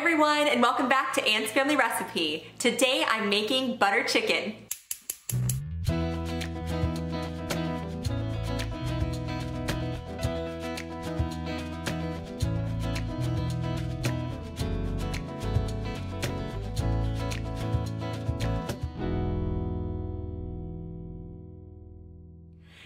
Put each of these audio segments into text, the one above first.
everyone, and welcome back to Anne's Family Recipe. Today I'm making butter chicken.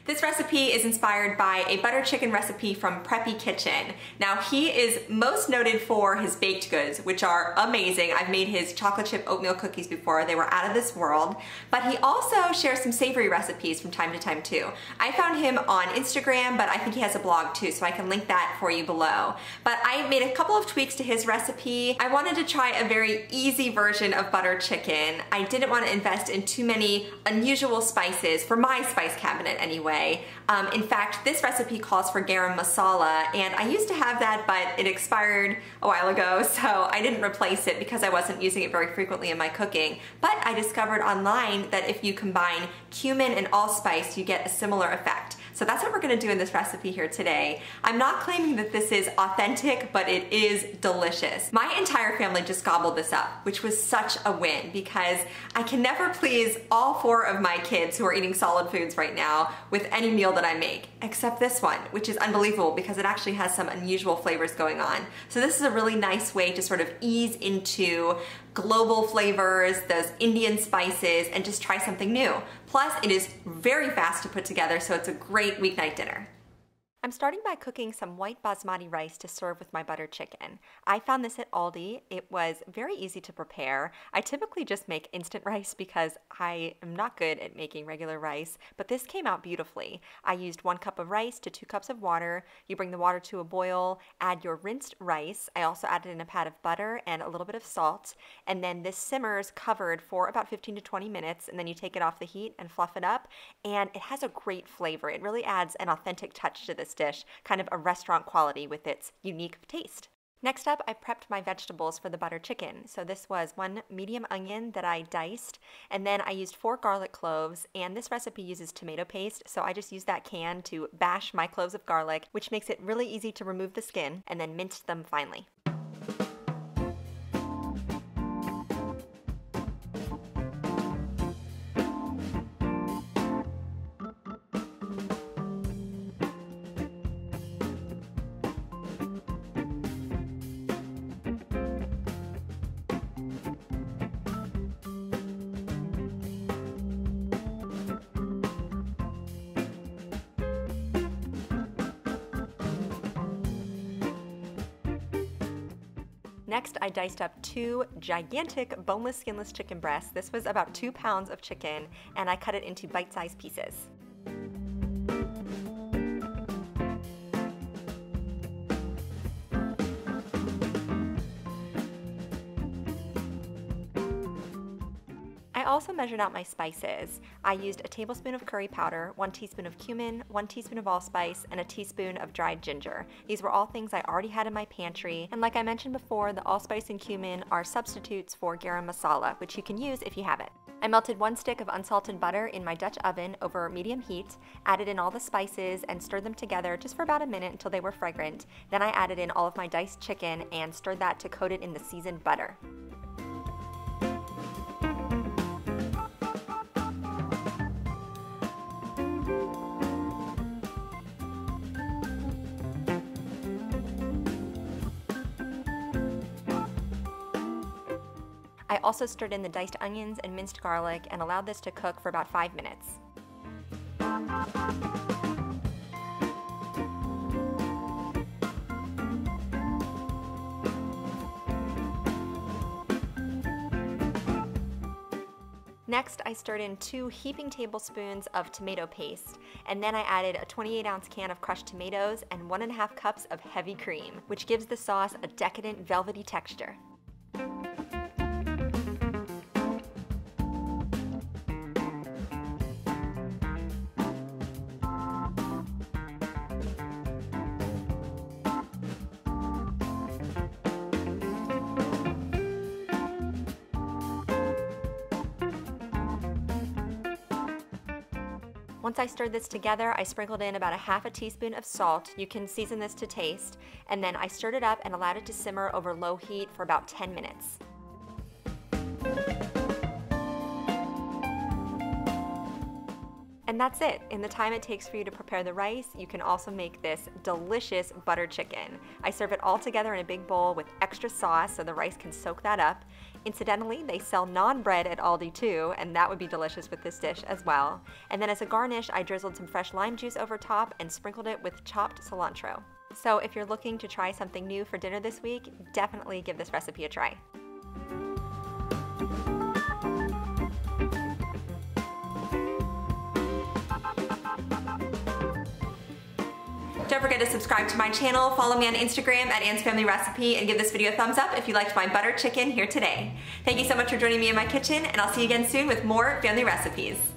This recipe is inspired by a butter chicken recipe from Preppy Kitchen. Now he is most noted for his baked goods, which are amazing. I've made his chocolate chip oatmeal cookies before. They were out of this world. But he also shares some savory recipes from time to time too. I found him on Instagram, but I think he has a blog too, so I can link that for you below. But I made a couple of tweaks to his recipe. I wanted to try a very easy version of butter chicken. I didn't want to invest in too many unusual spices, for my spice cabinet anyway. In fact, this recipe calls for garam masala, and I used to have that, but it expired a while ago, so I didn't replace it because I wasn't using it very frequently in my cooking. But I discovered online that if you combine cumin and allspice, you get a similar effect. So that's what we're gonna do in this recipe here today. I'm not claiming that this is authentic, but it is delicious. My entire family just gobbled this up, which was such a win because I can never please all 4 of my kids who are eating solid foods right now with any meal that I make, except this one, which is unbelievable because it actually has some unusual flavors going on. So this is a really nice way to sort of ease into global flavors, those Indian spices, and just try something new. Plus, it is very fast to put together, so it's a great weeknight dinner. I'm starting by cooking some white basmati rice to serve with my butter chicken. I found this at Aldi. It was very easy to prepare. I typically just make instant rice because I am not good at making regular rice, but this came out beautifully. I used 1 cup of rice to 2 cups of water. You bring the water to a boil, add your rinsed rice. I also added in a pat of butter and a little bit of salt, and then this simmers covered for about 15 to 20 minutes, and then you take it off the heat and fluff it up, and it has a great flavor. It really adds an authentic touch to this dish, kind of a restaurant quality with its unique taste. Next up, I prepped my vegetables for the butter chicken. So this was 1 medium onion that I diced, and then I used 4 garlic cloves, and this recipe uses tomato paste, so I just used that can to bash my cloves of garlic, which makes it really easy to remove the skin, and then minced them finely. Next, I diced up 2 gigantic boneless, skinless chicken breasts. This was about 2 pounds of chicken, and I cut it into bite-sized pieces. I also measured out my spices. I used a tablespoon of curry powder, 1 teaspoon of cumin, 1 teaspoon of allspice, and a teaspoon of dried ginger. These were all things I already had in my pantry, and like I mentioned before, the allspice and cumin are substitutes for garam masala, which you can use if you have it. I melted 1 stick of unsalted butter in my Dutch oven over medium heat, added in all the spices, and stirred them together just for about a minute until they were fragrant. Then I added in all of my diced chicken and stirred that to coat it in the seasoned butter. I also stirred in the diced onions and minced garlic and allowed this to cook for about 5 minutes. Next, I stirred in 2 heaping tablespoons of tomato paste, and then I added a 28-ounce can of crushed tomatoes and 1.5 cups of heavy cream, which gives the sauce a decadent, velvety texture. Once I stirred this together, I sprinkled in about a half a teaspoon of salt. You can season this to taste. And then I stirred it up and allowed it to simmer over low heat for about 10 minutes. And that's it. In the time it takes for you to prepare the rice, you can also make this delicious butter chicken. I serve it all together in a big bowl with extra sauce so the rice can soak that up. Incidentally, they sell naan bread at Aldi too, and that would be delicious with this dish as well. And then as a garnish, I drizzled some fresh lime juice over top and sprinkled it with chopped cilantro. So if you're looking to try something new for dinner this week, definitely give this recipe a try. Don't forget to subscribe to my channel, follow me on Instagram at Anne's Family Recipe, and give this video a thumbs up if you liked my butter chicken here today. Thank you so much for joining me in my kitchen, and I'll see you again soon with more family recipes.